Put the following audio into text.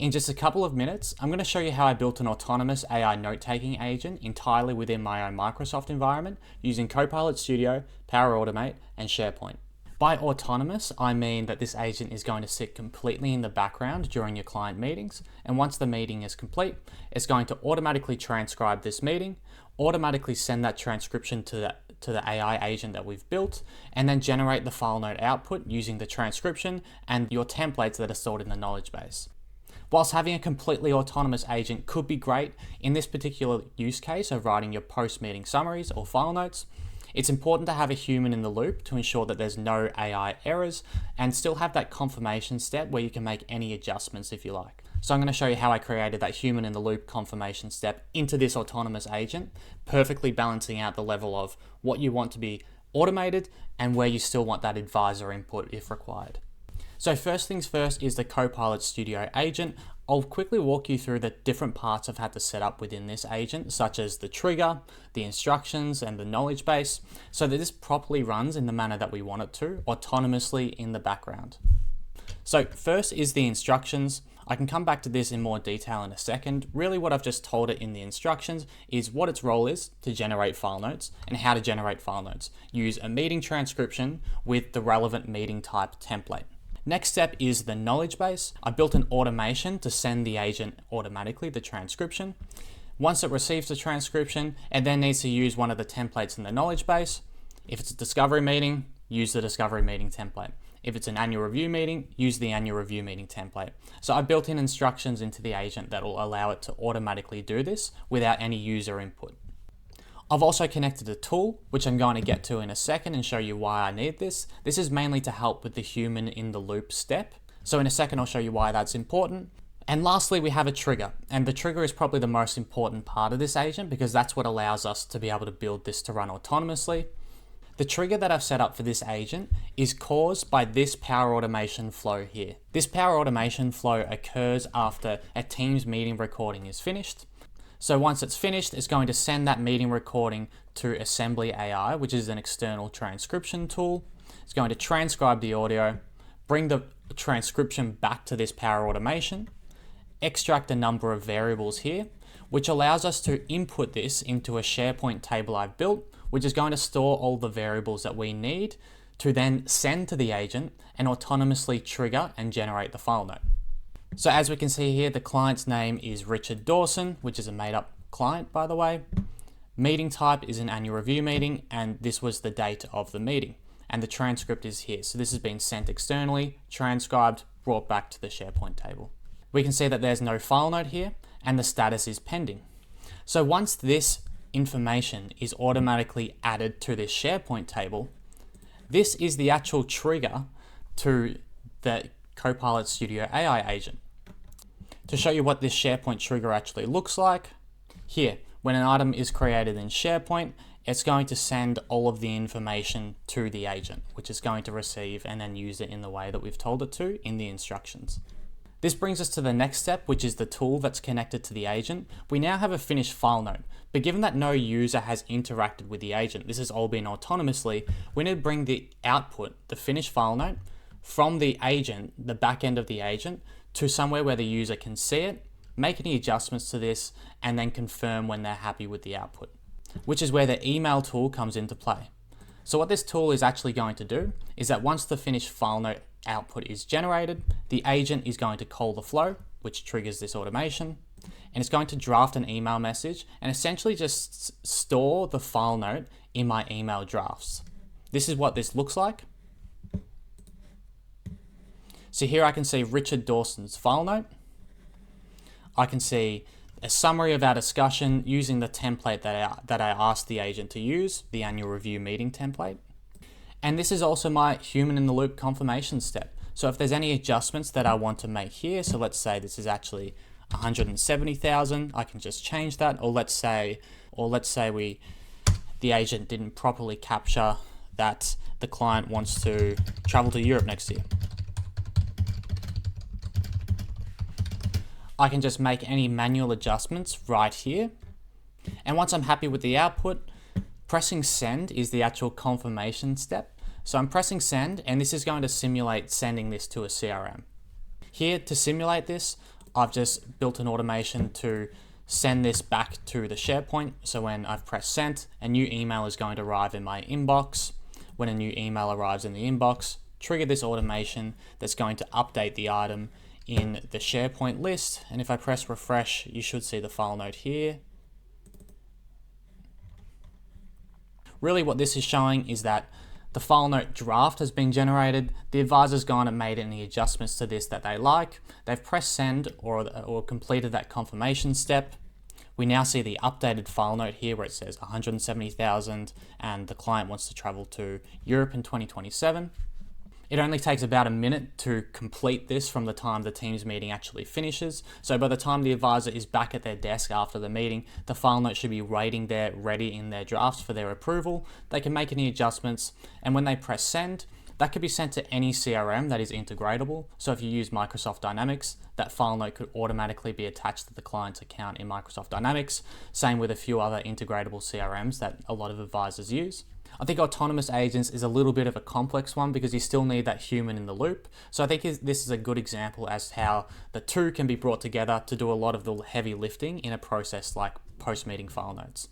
In just a couple of minutes, I'm going to show you how I built an autonomous AI note-taking agent entirely within my own Microsoft environment using Copilot Studio, Power Automate, and SharePoint. By autonomous, I mean that this agent is going to sit completely in the background during your client meetings, and once the meeting is complete, it's going to automatically transcribe this meeting, automatically send that transcription to the AI agent that we've built, and then generate the file note output using the transcription and your templates that are stored in the knowledge base. Whilst having a completely autonomous agent could be great in this particular use case of writing your post-meeting summaries or file notes, it's important to have a human in the loop to ensure that there's no AI errors and still have that confirmation step where you can make any adjustments if you like. So I'm going to show you how I created that human in the loop confirmation step into this autonomous agent, perfectly balancing out the level of what you want to be automated and where you still want that advisor input if required. So first things first is the Copilot Studio agent. I'll quickly walk you through the different parts I've had to set up within this agent, such as the trigger, the instructions, and the knowledge base, so that this properly runs in the manner that we want it to, autonomously in the background. So first is the instructions. I can come back to this in more detail in a second. Really what I've just told it in the instructions is what its role is to generate file notes and how to generate file notes. Use a meeting transcription with the relevant meeting type template. Next step is the knowledge base. I built an automation to send the agent automatically the transcription. Once it receives the transcription, it then needs to use one of the templates in the knowledge base. If it's a discovery meeting, use the discovery meeting template. If it's an annual review meeting, use the annual review meeting template. So I built in instructions into the agent that will allow it to automatically do this without any user input. I've also connected a tool, which I'm going to get to in a second and show you why I need this. This is mainly to help with the human in the loop step. So in a second, I'll show you why that's important. And lastly, we have a trigger. And the trigger is probably the most important part of this agent because that's what allows us to be able to build this to run autonomously. The trigger that I've set up for this agent is caused by this Power Automation flow here. This Power Automation flow occurs after a Teams meeting recording is finished. So once it's finished, it's going to send that meeting recording to Assembly AI, which is an external transcription tool. It's going to transcribe the audio, bring the transcription back to this Power Automation, extract a number of variables here, which allows us to input this into a SharePoint table I've built, which is going to store all the variables that we need to then send to the agent and autonomously trigger and generate the file note. So as we can see here, the client's name is Richard Dawson, which is a made-up client, by the way. Meeting type is an annual review meeting, and this was the date of the meeting. And the transcript is here. So this has been sent externally, transcribed, brought back to the SharePoint table. We can see that there's no file note here, and the status is pending. So once this information is automatically added to this SharePoint table, this is the actual trigger to the Copilot Studio AI agent. To show you what this SharePoint trigger actually looks like, here, when an item is created in SharePoint, it's going to send all of the information to the agent, which is going to receive and then use it in the way that we've told it to in the instructions. This brings us to the next step, which is the tool that's connected to the agent. We now have a finished file note, but given that no user has interacted with the agent, this has all been autonomously, we need to bring the output, the finished file note, from the agent, the back end of the agent, to somewhere where the user can see it, make any adjustments to this, and then confirm when they're happy with the output, which is where the email tool comes into play. So what this tool is actually going to do is that once the finished file note output is generated, the agent is going to call the flow, which triggers this automation, and it's going to draft an email message and essentially just store the file note in my email drafts. This is what this looks like. So here I can see Richard Dawson's file note. I can see a summary of our discussion using the template that I asked the agent to use, the annual review meeting template. And this is also my human in the loop confirmation step. So if there's any adjustments that I want to make here, so let's say this is actually 170,000, I can just change that, or let's say the agent didn't properly capture that the client wants to travel to Europe next year. I can just make any manual adjustments right here. And once I'm happy with the output, pressing send is the actual confirmation step. So I'm pressing send, and this is going to simulate sending this to a CRM. Here to simulate this, I've just built an automation to send this back to the SharePoint. So when I've pressed send, a new email is going to arrive in my inbox. When a new email arrives in the inbox, trigger this automation that's going to update the item in the SharePoint list. And if I press refresh, you should see the file note here. Really what this is showing is that the file note draft has been generated. The advisor's gone and made any adjustments to this that they like. They've pressed send or completed that confirmation step. We now see the updated file note here where it says 170,000 and the client wants to travel to Europe in 2027. It only takes about a minute to complete this from the time the Teams meeting actually finishes. So by the time the advisor is back at their desk after the meeting, the file note should be waiting there, ready in their drafts for their approval. They can make any adjustments, and when they press send, that could be sent to any CRM that is integratable. So if you use Microsoft Dynamics, that file note could automatically be attached to the client's account in Microsoft Dynamics. Same with a few other integratable CRMs that a lot of advisors use. I think autonomous agents is a little bit of a complex one because you still need that human in the loop. So I think this is a good example as to how the two can be brought together to do a lot of the heavy lifting in a process like post-meeting file notes.